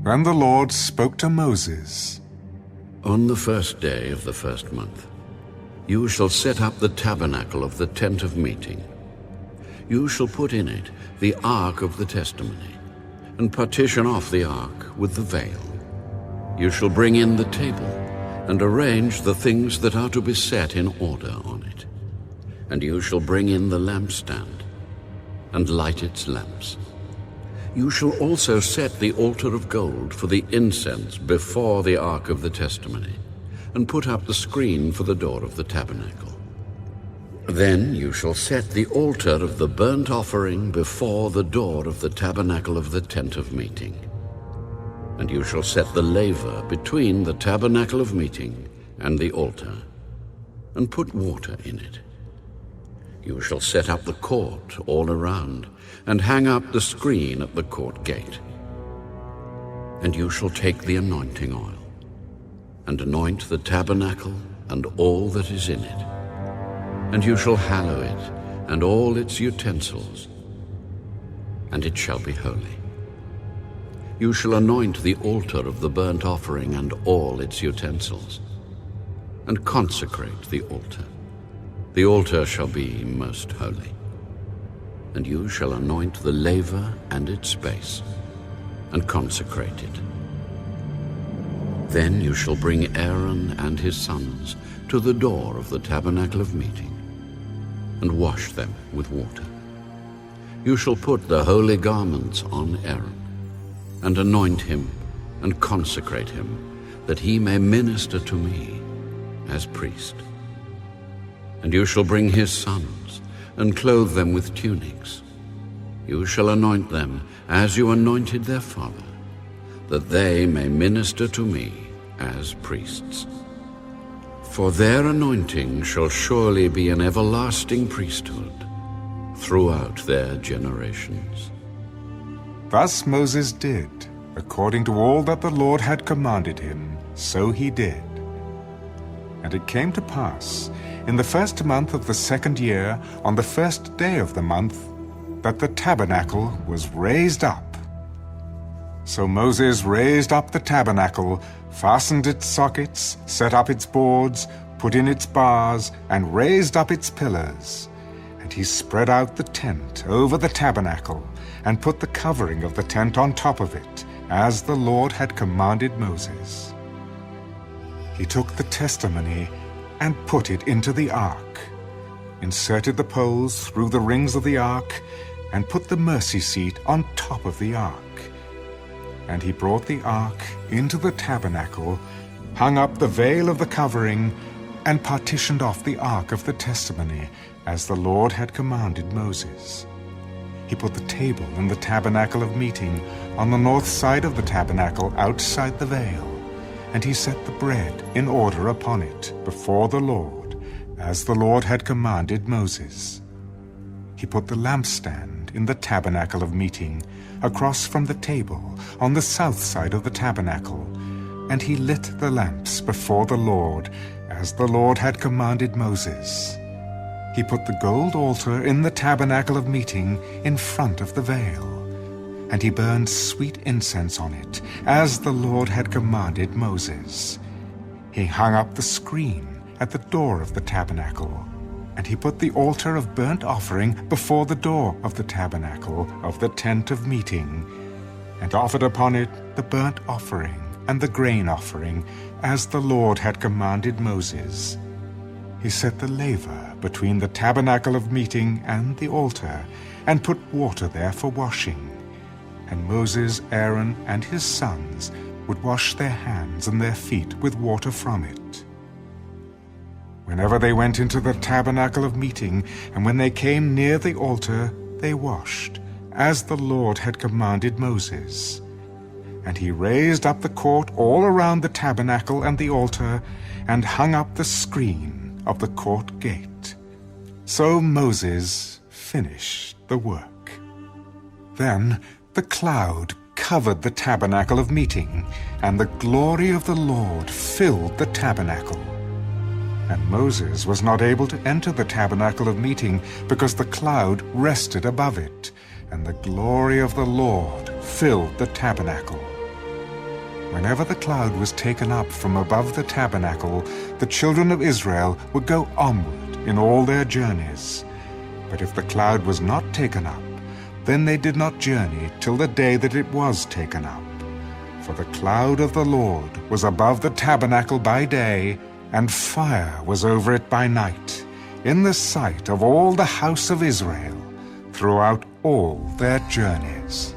Then the Lord spoke to Moses. On the first day of the first month, you shall set up the tabernacle of the tent of meeting. You shall put in it the ark of the testimony, and partition off the ark with the veil. You shall bring in the table, and arrange the things that are to be set in order on it. And you shall bring in the lampstand, and light its lamps. You shall also set the altar of gold for the incense before the ark of the testimony, and put up the screen for the door of the tabernacle. Then you shall set the altar of the burnt offering before the door of the tabernacle of the tent of meeting. And you shall set the laver between the tabernacle of meeting and the altar, and put water in it. You shall set up the court all around, and hang up the screen at the court gate. And you shall take the anointing oil, and anoint the tabernacle and all that is in it. And you shall hallow it and all its utensils, and it shall be holy. You shall anoint the altar of the burnt offering and all its utensils, and consecrate the altar. The altar shall be most holy. And you shall anoint the laver and its base, and consecrate it. Then you shall bring Aaron and his sons to the door of the tabernacle of meeting, and wash them with water. You shall put the holy garments on Aaron, and anoint him, and consecrate him, that he may minister to me as priest. And you shall bring his sons, and clothe them with tunics. You shall anoint them as you anointed their father, that they may minister to me as priests. For their anointing shall surely be an everlasting priesthood throughout their generations. Thus Moses did, according to all that the Lord had commanded him, so he did. And it came to pass, in the first month of the second year, on the first day of the month, that the tabernacle was raised up. So Moses raised up the tabernacle, fastened its sockets, set up its boards, put in its bars, and raised up its pillars. And he spread out the tent over the tabernacle, and put the covering of the tent on top of it, as the Lord had commanded Moses. He took the testimony and put it into the ark, inserted the poles through the rings of the ark, and put the mercy seat on top of the ark. And he brought the ark into the tabernacle, hung up the veil of the covering, and partitioned off the ark of the testimony, as the Lord had commanded Moses. He put the table in the tabernacle of meeting on the north side of the tabernacle outside the veil, and he set the bread in order upon it before the Lord, as the Lord had commanded Moses. He put the lampstand in the tabernacle of meeting, across from the table, on the south side of the tabernacle, and he lit the lamps before the Lord, as the Lord had commanded Moses. He put the gold altar in the tabernacle of meeting in front of the veil, and he burned sweet incense on it, as the Lord had commanded Moses. He hung up the screen at the door of the tabernacle, and he put the altar of burnt offering before the door of the tabernacle of the tent of meeting, and offered upon it the burnt offering and the grain offering, as the Lord had commanded Moses. He set the laver between the tabernacle of meeting and the altar, and put water there for washing. And Moses, Aaron, and his sons would wash their hands and their feet with water from it. Whenever they went into the tabernacle of meeting, and when they came near the altar, they washed, as the Lord had commanded Moses. And he raised up the court all around the tabernacle and the altar, and hung up the screen of the court gate. So Moses finished the work. Then the cloud covered the tabernacle of meeting, and the glory of the Lord filled the tabernacle. And Moses was not able to enter the tabernacle of meeting, because the cloud rested above it, and the glory of the Lord filled the tabernacle. Whenever the cloud was taken up from above the tabernacle, the children of Israel would go onward in all their journeys. But if the cloud was not taken up, then they did not journey till the day that it was taken up. For the cloud of the Lord was above the tabernacle by day, and fire was over it by night, in the sight of all the house of Israel, throughout all their journeys.